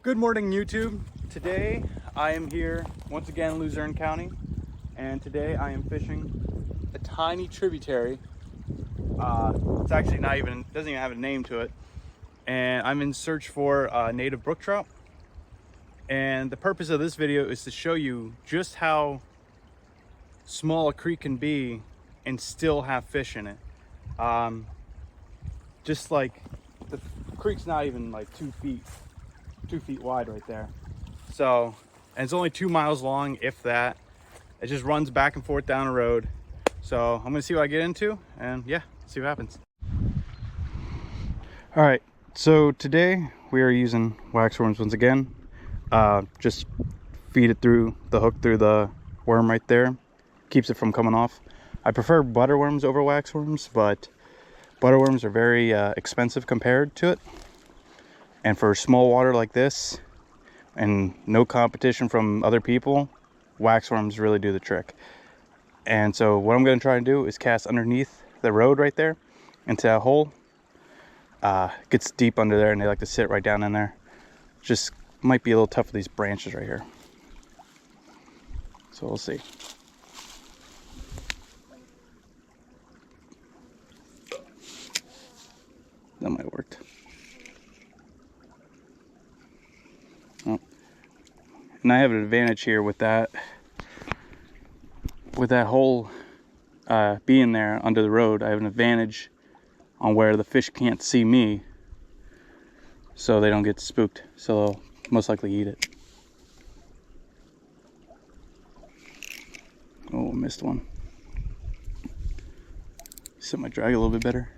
Good morning, YouTube. Today I am here once again in Luzerne County, and today I am fishing a tiny tributary. It's actually doesn't even have a name to it, and I'm in search for native brook trout. And the purpose of this video is to show you just how small a creek can be and still have fish in it. Just like the creek's not even like 2 feet wide right there. So, and it's only 2 miles long, if that. It just runs back and forth down a road. So I'm gonna see what I get into, and yeah, see what happens. All right, so today we are using waxworms once again. Just feed it through the hook through the worm right there. Keeps it from coming off. I prefer butterworms over waxworms, but butterworms are very expensive compared to it. And for small water like this, and no competition from other people, waxworms really do the trick. And so what I'm going to try and do is cast underneath the road right there into that hole. Gets deep under there, and they like to sit right down in there. Just might be a little tough with these branches right here. So we'll see. That might have worked. Oh. And I have an advantage here with that hole being there under the road. I have an advantage on where the fish can't see me, so they don't get spooked. So they'll most likely eat it. Oh, missed one. Set my drag a little bit better.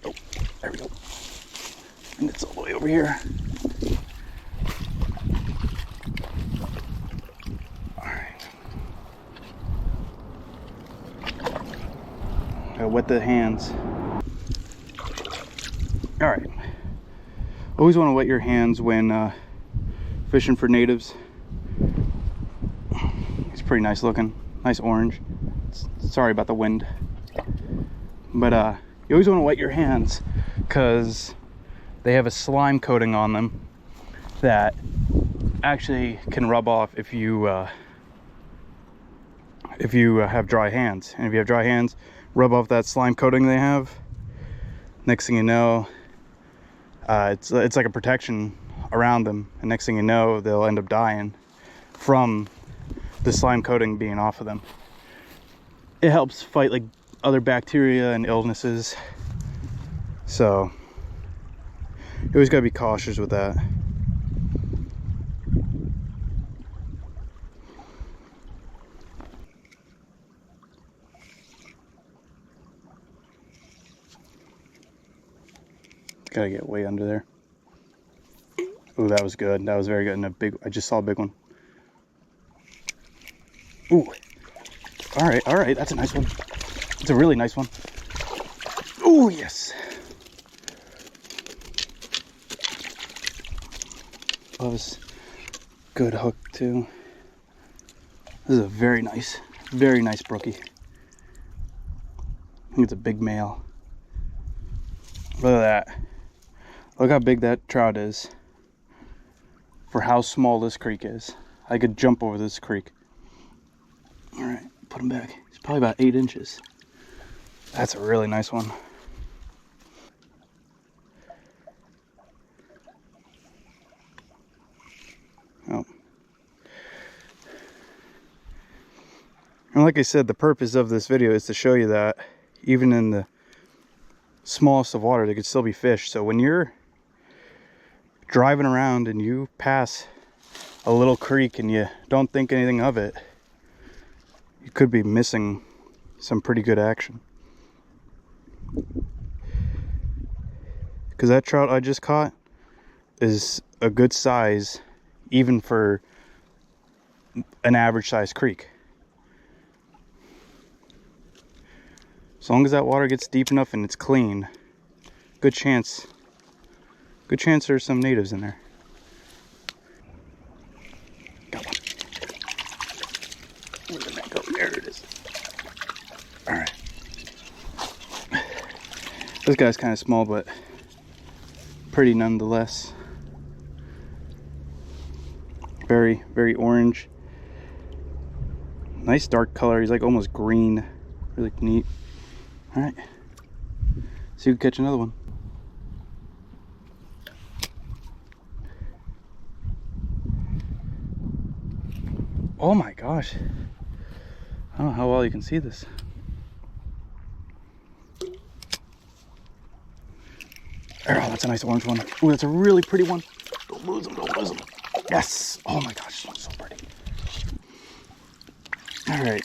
Oh, there we go. And it's all the way over here. Alright. Gotta wet the hands. Alright. Always want to wet your hands when fishing for natives. It's pretty nice looking. Nice orange. Sorry about the wind. But you always want to wet your hands because they have a slime coating on them that actually can rub off if you have dry hands. And if you have dry hands, rub off that slime coating they have. Next thing you know, it's like a protection around them, and next thing you know, they'll end up dying from the slime coating being off of them. It helps fight like other bacteria and illnesses, so you always gotta be cautious with that. Gotta get way under there. Oh, that was good. That was very good. And I just saw a big one. Ooh. All right. That's a nice one. It's a really nice one. Oh, yes. That was good hook too. This is a very nice brookie. I think it's a big male. Look at that. Look how big that trout is for how small this creek is. I could jump over this creek. All right, put him back. He's probably about 8 inches. That's a really nice one. Oh. And like I said, the purpose of this video is to show you that even in the smallest of water, there could still be fish. So when you're driving around and you pass a little creek and you don't think anything of it, you could be missing some pretty good action. Because that trout I just caught is a good size even for an average size creek. As long as that water gets deep enough and it's clean, good chance there's some natives in there. Got one. Where did that go? There it is. All right. This guy's kind of small, but pretty nonetheless. Very, very orange. Nice dark color. He's like almost green. Really neat. All right. See if we can catch another one. Oh my gosh. I don't know how well you can see this. Oh, that's a nice orange one. Ooh, that's a really pretty one. Don't lose them, don't lose them. Yes. Oh my gosh, so pretty. All right.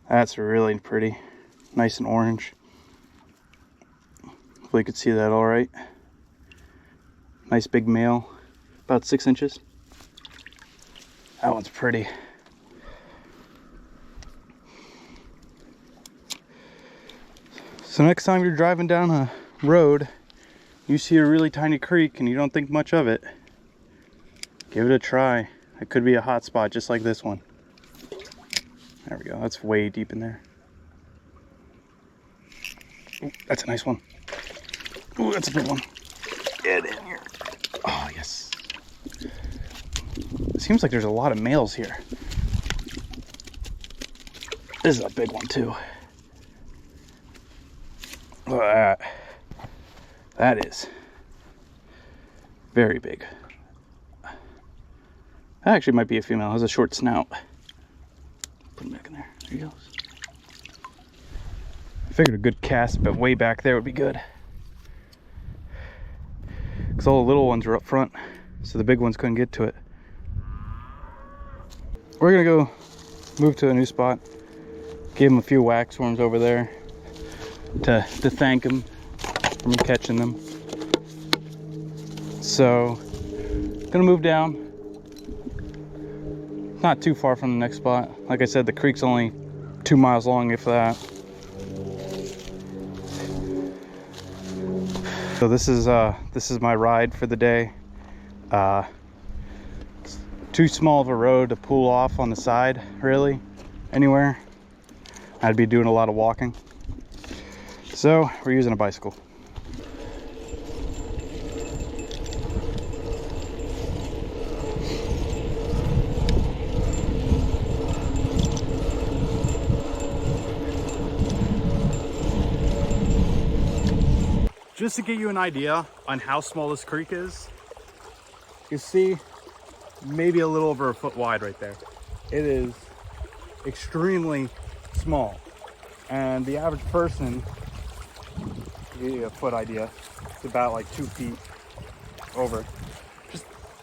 That's really pretty. Nice and orange. Hopefully you could see that all right. Nice big male, about 6 inches. That one's pretty. So next time you're driving down a road, you see a really tiny creek and you don't think much of it, give it a try. It could be a hot spot just like this one. There we go, that's way deep in there. Ooh, that's a nice one. Ooh, that's a big one. Get in here. Oh, yes. It seems like there's a lot of males here. This is a big one too. Look at that. That is very big. That actually might be a female. It has a short snout. Put him back in there. There he goes. I figured a good cast, but way back there would be good. Because all the little ones are up front, so the big ones couldn't get to it. We're gonna go move to a new spot. Give him a few waxworms over there to thank him for me catching them. So, gonna move down. Not too far from the next spot. Like I said, the creek's only 2 miles long, if that. So this is my ride for the day. It's too small of a road to pull off on the side, really, anywhere. I'd be doing a lot of walking. So we're using a bicycle. Just to give you an idea on how small this creek is, you see maybe a little over a foot wide right there. It is extremely small. And the average person, to give you a foot idea, it's about like 2 feet over.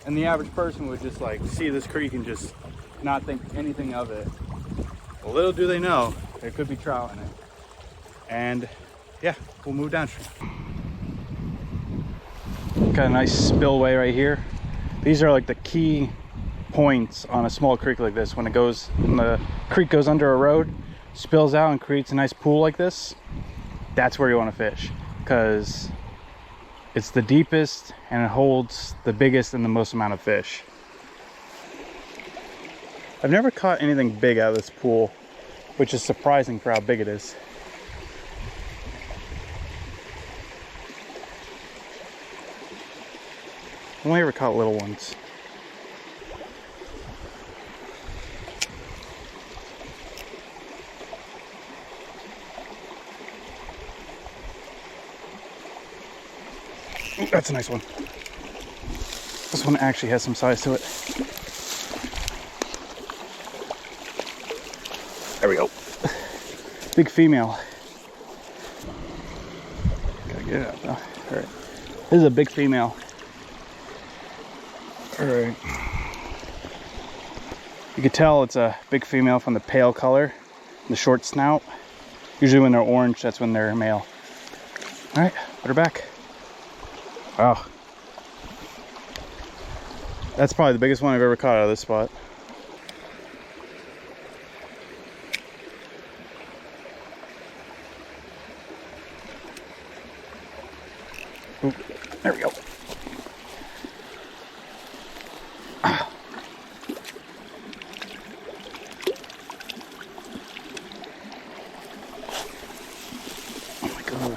And the average person would just like see this creek and just not think anything of it. Well, little do they know, there could be trout in it. And yeah, we'll move downstream. Got a nice spillway right here. These are like the key points on a small creek like this. When the creek goes under a road, spills out and creates a nice pool like this, that's where you want to fish, because it's the deepest and it holds the biggest and the most amount of fish. I've never caught anything big out of this pool, which is surprising for how big it is. I've only ever caught little ones. Ooh, that's a nice one. This one actually has some size to it. There we go. Big female. Gotta get it out though. All right. This is a big female. All right. You can tell it's a big female from the pale color, the short snout. Usually when they're orange, that's when they're male. All right, put her back. Wow. That's probably the biggest one I've ever caught out of this spot. Ooh, there we go.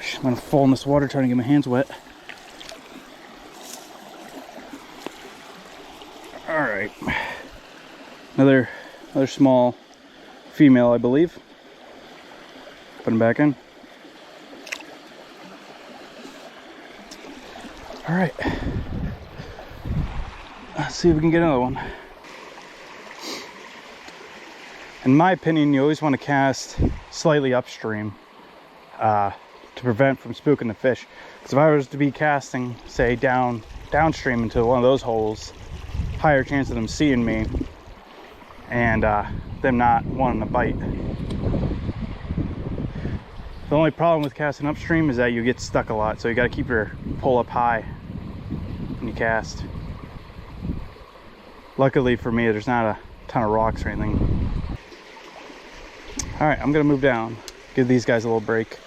gosh, I'm gonna fall in this water trying to get my hands wet. All right, another small female, I believe. Put him back in. All right, let's see if we can get another one. In my opinion, you always want to cast slightly upstream to prevent from spooking the fish. Because if I was to be casting, say, downstream into one of those holes, higher chance of them seeing me and them not wanting to bite. The only problem with casting upstream is that you get stuck a lot, so you got to keep your pole up high when you cast. Luckily for me, there's not a ton of rocks or anything. All right, I'm gonna move down, give these guys a little break.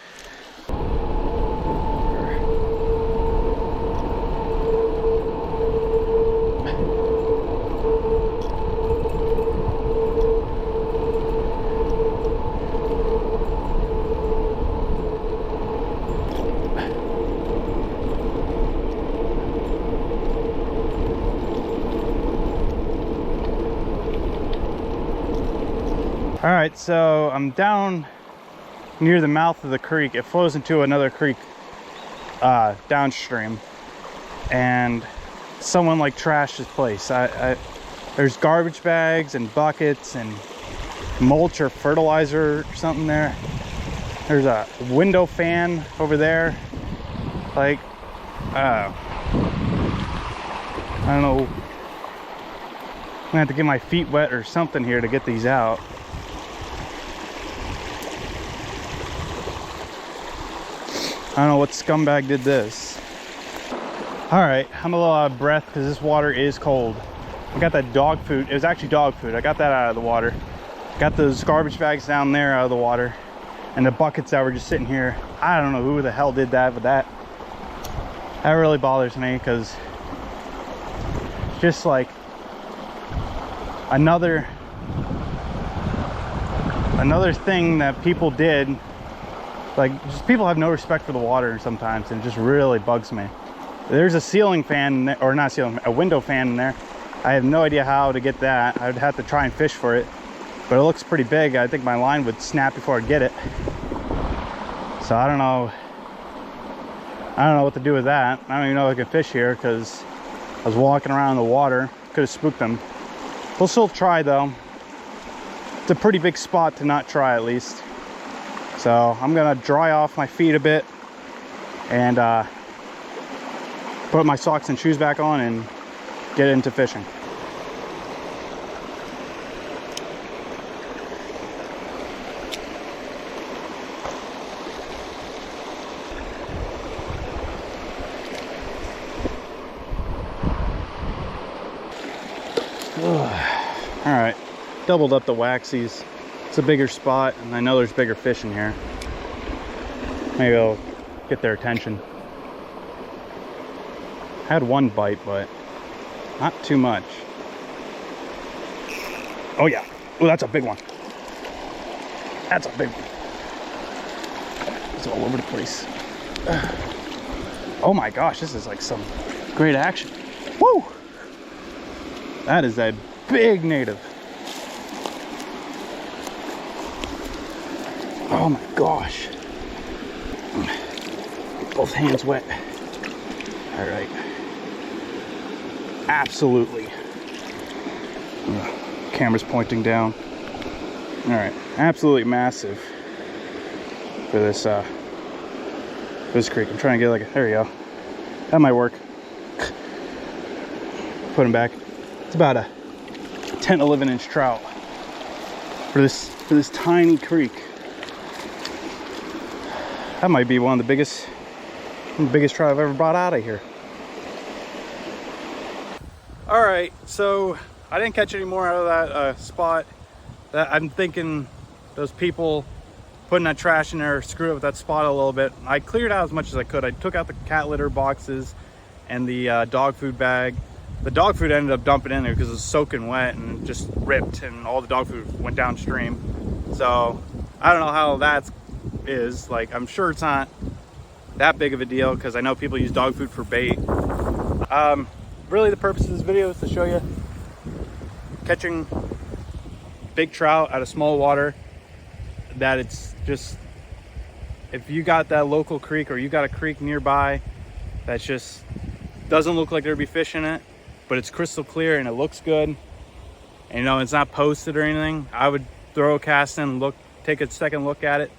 All right, so I'm down near the mouth of the creek. It flows into another creek downstream, and someone like trashed this place. There's garbage bags and buckets and mulch or fertilizer or something there. There's a window fan over there. Like, I don't know. I'm gonna have to get my feet wet or something here to get these out. I don't know what scumbag did this. All right, I'm a little out of breath because this water is cold. I got that dog food. It was actually dog food. I got that out of the water. Got those garbage bags down there out of the water. And the buckets that were just sitting here. I don't know who the hell did that, but that really bothers me because it's just like another thing that people did. Like, just people have no respect for the water sometimes, and it just really bugs me. There's a ceiling fan, or not ceiling, a window fan in there. I have no idea how to get that. I'd have to try and fish for it, but it looks pretty big. I think my line would snap before I get it. So I don't know what to do with that. I don't even know if I can fish here because I was walking around in the water. Could have spooked them. We'll still try though. It's a pretty big spot to not try at least. So I'm gonna dry off my feet a bit and put my socks and shoes back on and get into fishing. All right, doubled up the waxies. It's a bigger spot, and I know there's bigger fish in here. Maybe I'll get their attention. Had one bite, but not too much. Oh yeah, oh that's a big one. That's a big one. It's all over the place. Oh my gosh, this is like some great action. Woo! That is a big native. Oh my gosh. Both hands wet. All right. Absolutely. Camera's pointing down. All right. Absolutely massive for this creek. I'm trying to get like there we go. That might work. Put him back. It's about a 10, 11-inch trout for this tiny creek. That might be one of the biggest trout I've ever brought out of here. All right, so I didn't catch any more out of that spot. That I'm thinking those people putting that trash in there screwed up with that spot a little bit. I cleared out as much as I could. I took out the cat litter boxes and the dog food bag. The dog food ended up dumping in there because it was soaking wet and just ripped, and all the dog food went downstream. So I don't know how that is. Like, I'm sure it's not that big of a deal because I know people use dog food for bait. Really the purpose of this video is to show you catching big trout out of small water. That it's just, if you got that local creek or you got a creek nearby that just doesn't look like there'd be fish in it, but it's crystal clear and it looks good, and you know it's not posted or anything, I would throw a cast in, take a second look at it,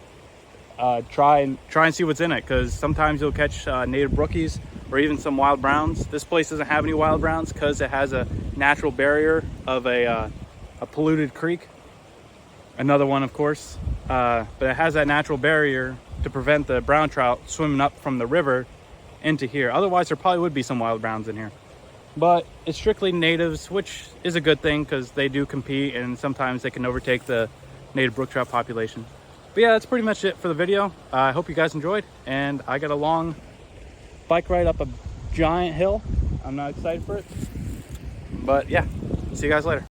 try and see what's in it, because sometimes you'll catch native brookies or even some wild browns. This place doesn't have any wild browns because it has a natural barrier of a polluted creek. Another one, of course, but it has that natural barrier to prevent the brown trout swimming up from the river into here. Otherwise, there probably would be some wild browns in here. But it's strictly natives, which is a good thing because they do compete and sometimes they can overtake the native brook trout population. But yeah, that's pretty much it for the video. I hope you guys enjoyed, and I got a long bike ride up a giant hill. I'm not excited for it, but yeah, see you guys later.